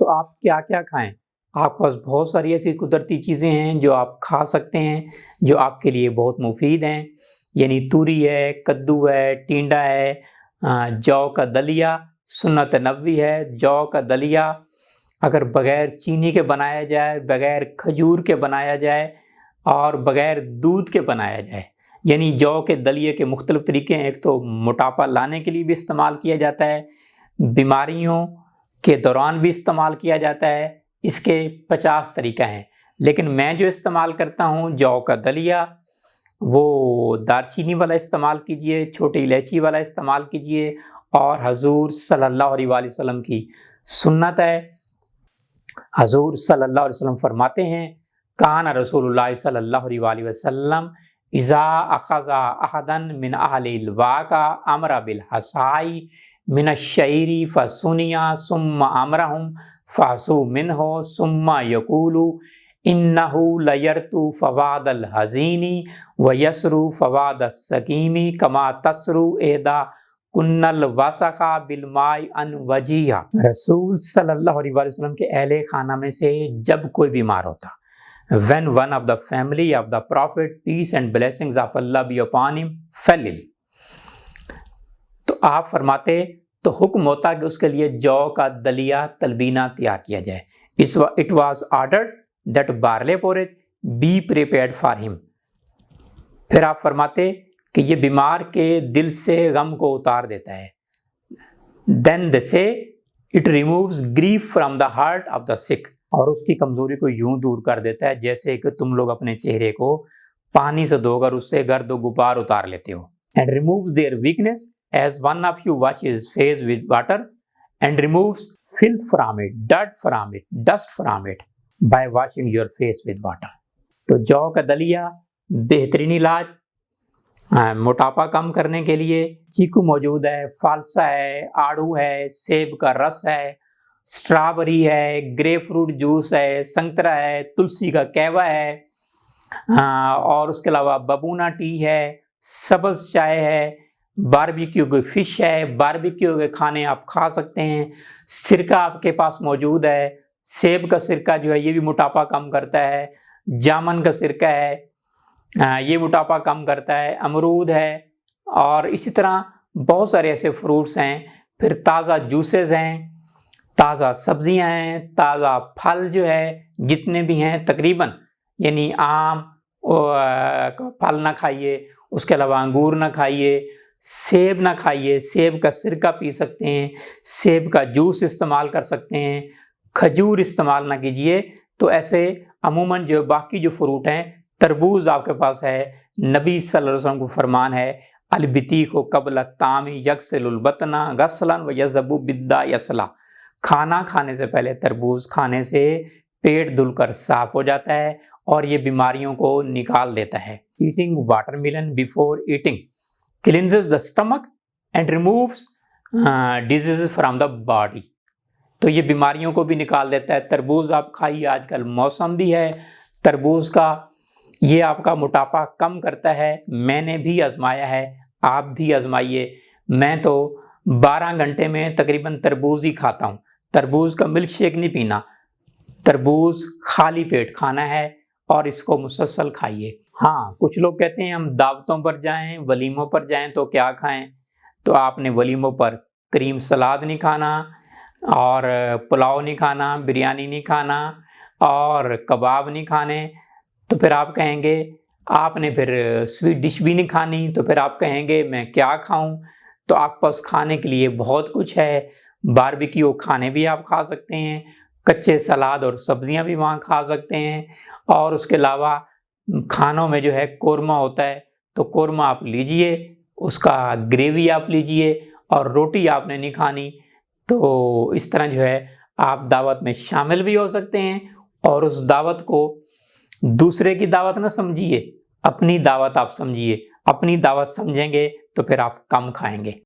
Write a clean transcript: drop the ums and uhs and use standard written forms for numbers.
तो आप क्या क्या खाएं? आपके पास बहुत सारी ऐसी कुदरती चीज़ें हैं जो आप खा सकते हैं, जो आपके लिए बहुत मुफीद हैं। यानी तूरी है, कद्दू है, टिंडा है, जौ का दलिया सुन्नत नबवी है। जौ का दलिया अगर बग़ैर चीनी के बनाया जाए, बग़ैर खजूर के बनाया जाए और बग़ैर दूध के बनाया जाए, यानी जौ के दलिए के मुख्तलिफ़ तरीके हैं। एक तो मोटापा लाने के लिए भी इस्तेमाल किया जाता है, बीमारियों के दौरान भी इस्तेमाल किया जाता है। इसके 50 तरीक़ा हैं, लेकिन मैं जो इस्तेमाल करता हूँ जौ का दलिया, वो दालचीनी वाला इस्तेमाल कीजिए, छोटी इलायची वाला इस्तेमाल कीजिए। और हजूर सल्लल्लाहु अलैहि वसल्लम की सुन्नत है। हजूर सल्लल्लाहु अलैहि वसल्लम फरमाते हैं, कान रसूलुल्लाह सल्लल्लाहु अलैहि वसल्लम इज़ा अख़ज़ा अहदन मिन अहलिल वाक़ा अमरा बिल हसाई मिन शईरी फसुनिया सुम्मा अमरहुम फासु मिनहो सुम्मा यकूलु इन्नहु लयरतु फवादल हज़ीनी व यसरु फवाद सकीमी कमा तसरु एदा कुन्नल वसखा बिलमाई अन वजिया। रसूल सल्लल्लाहु अलैहि वसल्लम के अहले खाना में से जब कोई बीमार होता, when one of the family of the prophet peace and blessings of Allah be upon him fell ill, तो आप फरमाते तो हुक्म होता कि उसके लिए जौ का दलिया तलबीना तैयार किया जाए। It was ordered that barley porridge be prepared for him. फिर आप फरमाते कि ये बीमार के दिल से गम को उतार देता है। Then they say it removes grief from the heart of the sick, और उसकी कमजोरी को यूं दूर कर देता है जैसे कि तुम लोग अपने चेहरे को पानी से धोकर उससे गर्द गुबार उतार लेते हो। And removes their weakness as one of you washes face with water and removes filth from it, dirt from it, dust from it by washing your face with water. तो जौ का दलिया बेहतरीन इलाज मोटापा कम करने के लिए। चीकू मौजूद है, फालसा है, आड़ू है, सेब का रस है, स्ट्रॉबेरी है, ग्रेप फ्रूट जूस है, संतरा है, तुलसी का कहवा है, और उसके अलावा बबूना टी है, सब्ज़ चाय है, बारबेक्यू की फ़िश है, बारबेक्यू के खाने आप खा सकते हैं। सिरका आपके पास मौजूद है, सेब का सिरका जो है ये भी मोटापा कम करता है। जामुन का सिरका है, ये मोटापा कम करता है। अमरूद है, और इसी तरह बहुत सारे ऐसे फ्रूट्स हैं। फिर ताज़ा जूसेस हैं, ताज़ा सब्जियां हैं, ताज़ा फल जो है जितने भी हैं तकरीबन, यानी आम फल ना खाइए, उसके अलावा अंगूर ना खाइए, सेब ना खाइए, सेब का सिरका पी सकते हैं, सेब का जूस इस्तेमाल कर सकते हैं, खजूर इस्तेमाल ना कीजिए। तो ऐसे अमूमन जो बाकी जो फ्रूट हैं, तरबूज आपके पास है, नबी सल्लल्लाहु अलैहि वसल्लम को फरमान है अलबितीको कबल तामी यक्सिलुल बतना गसलन व यज़बु बिद्दा यसला। खाना खाने से पहले तरबूज खाने से पेट धुलकर साफ हो जाता है और ये बीमारियों को निकाल देता है। Eating watermelon before eating cleanses the stomach and removes disease from the body. तो ये बीमारियों को भी निकाल देता है। तरबूज आप खाइए, आजकल मौसम भी है तरबूज का, ये आपका मोटापा कम करता है। मैंने भी आजमाया है, आप भी आजमाइए। मैं तो 12 घंटे में तकरीबन तरबूज ही खाता हूँ। तरबूज का मिल्क शेक नहीं पीना, तरबूज खाली पेट खाना है और इसको मुसलसल खाइए। हाँ, कुछ लोग कहते हैं हम दावतों पर जाएं, वलीमों पर जाएं तो क्या खाएं। तो आपने वलीमों पर क्रीम सलाद नहीं खाना, और पुलाव नहीं खाना, बिरयानी नहीं खाना, और कबाब नहीं खाने। तो फिर आप कहेंगे आपने फिर स्वीट डिश भी नहीं खानी, तो फिर आप कहेंगे मैं क्या खाऊं। तो आपके पास खाने के लिए बहुत कुछ है। बारबेक्यू खाने भी आप खा सकते हैं, कच्चे सलाद और सब्जियां भी वहाँ खा सकते हैं, और उसके अलावा खानों में जो है कोरमा होता है, तो कोरमा आप लीजिए, उसका ग्रेवी आप लीजिए, और रोटी आपने नहीं खानी। तो इस तरह जो है आप दावत में शामिल भी हो सकते हैं, और उस दावत को दूसरे की दावत ना समझिए, अपनी दावत आप समझिए। अपनी दावत समझेंगे तो फिर आप कम खाएंगे।